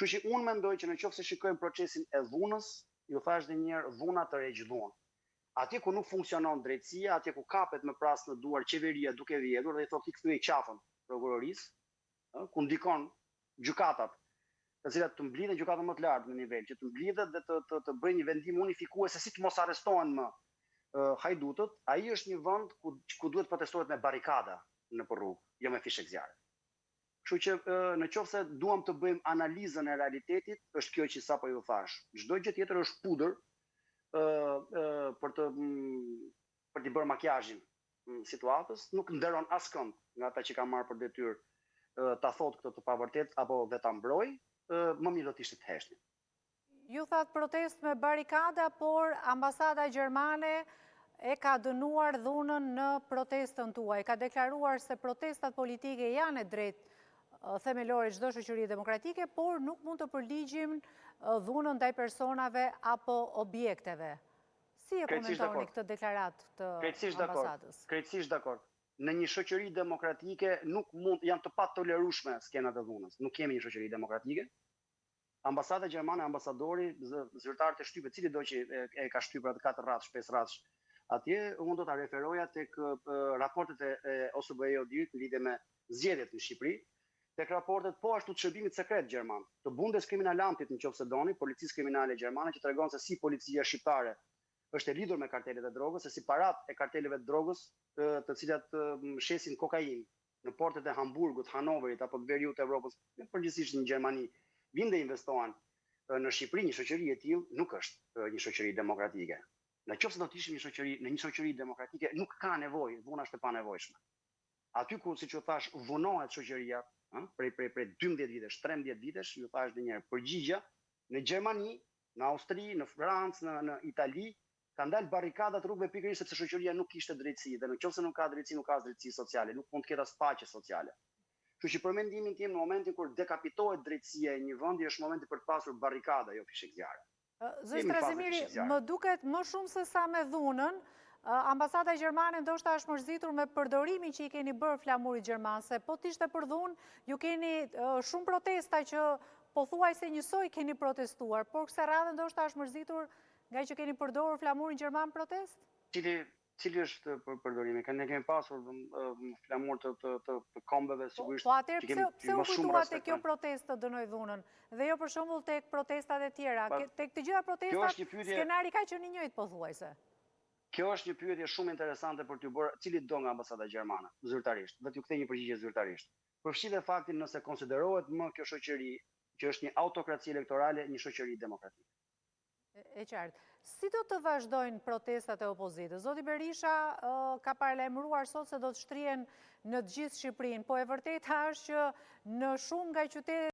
Kështu që unë mendoj që nëse shikojmë procesin e dhunës, ju thash edhe një herë, dhuna të rregjdhuan. Atje ku nuk funksionon drejtësia, atje ku kapet me pras në duar qeveria duke vjedhur dhe i thotë i kthye qafën prokurorisë, ku ndikon gjykatat, të cilat të mblidhen gjykatën më të lartë në nivel, që të mblidhet dhe të bëjnë një vendim unifikues se si të mos arrestohen më hajdutët, ai është një vend ku duhet protestohet me barikada nëpër rrugë, jo me fishek zjarri. Kështu që nëse duam të bëjmë analizën e realitetit, është kjo që sapo ju thash. Çdo gjë tjetër është pudër për t'i bërë makjazhin situatës, nuk nderon askënd nga ata që kanë marrë për detyrë ta thotë këtë të pavërtet apo dhe ta mbrojë, më mirë do të ishte të heshtin. Ju thatë protest me barikada, por ambasada gjermane e ka dënuar dhunën në protestën tuaj. Ka deklaruar se protestat politike janë e drejtë themelore çdo shoqërie demokratike, por nuk mund të përligjim dhunën ndaj personave apo objekteve. Si e komentoni këtë deklaratë të ambasadës? Krejtësisht dakord. Në një shoqëri demokratike nuk mund janë të patolerueshme skenat e dhunës. Nuk kemi një shoqëri demokratike. Ambasada gjermane, ambasadori, zyrtarët e shtypet, cili do që e ka shtypur atë 4 radhësh, 5 radhësh, atje unë do ta referoja tek raportet e OSBE-ut në lidhje me zgjedhjet në Shqipëri, tek raportet po ashtu të shërbimit sekret gjerman, të Bundeskriminalamtit nëse doni, policisë kriminale gjermane, që tregon se si policia shqiptare është e lidhur me kartelet e drogës, se si parat e karteleve të drogës, të cilat shesin kokainë në portet e Hamburgut, Hanoverit apo të veriut të Evropës, përgjithsisht në Gjermani, vinë dhe investohen në Shqipëri, një shoqëri e tillë nuk është një shoqëri demokratike. Nëse do të ishim në një shoqëri demokratike, nuk ka nevojë, dhuna është e panevojshme. Aty ku, siç u thash, vunohet shoqëria, prej 12 vitesh, 13 vitesh, ju thash edhe një herë, përgjigja në Gjermani, në Austri, në Francë, në Itali, kanë dalë barikadat rrugëve pikërisht sepse shoqëria nuk kishte drejtësi, dhe nëse nuk ka drejtësi, nuk ka as drejtësi sociale, nuk mund të ketë as paqe sociale. Kështu që për mendimin tim, në momentin kur dekapitohet drejtësia e një vendi, është momenti për të pasur barikada, jo fishek zjarri. Zësh Trazimiri, më duket më shumë se sa me dhunën, ambasada gjermane ndoshta është mërzitur me përdorimin që i keni bërë flamurit gjerman, se po t'ishte për dhunë, ju keni shumë protesta që pothuajse njësoj keni protestuar, por kësaj radhe ndoshta është mërzitur nga që keni përdorur flamurin gjerman protest? Cili është përdorimi? Ne kemi pasur flamur të kombeve, sigurisht. Po atëherë pse u kujtuat te kjo protestë të dënoi dhunën, dhe jo për shembull tek protestat e tjera, tek të gjitha protestat skenari ka qenë i njëjtë pothuajse. Kjo është një pyetje shumë interesante për t'ju bërë, cili do nga ambasada gjermane, zyrtarisht, dhe t'ju kthej një përgjigje zyrtarisht. Përfshi dhe faktin nëse konsiderohet më kjo shoqëri, që është një autokraci elektorale, një shoqëri demokratike. E qartë. Si do të vazhdojnë protestat e opozitës? Zoti Berisha ka paralajmëruar sot se do të shtrihen në të gjithë Shqipërinë, po e vërteta është që në shumë nga qytetet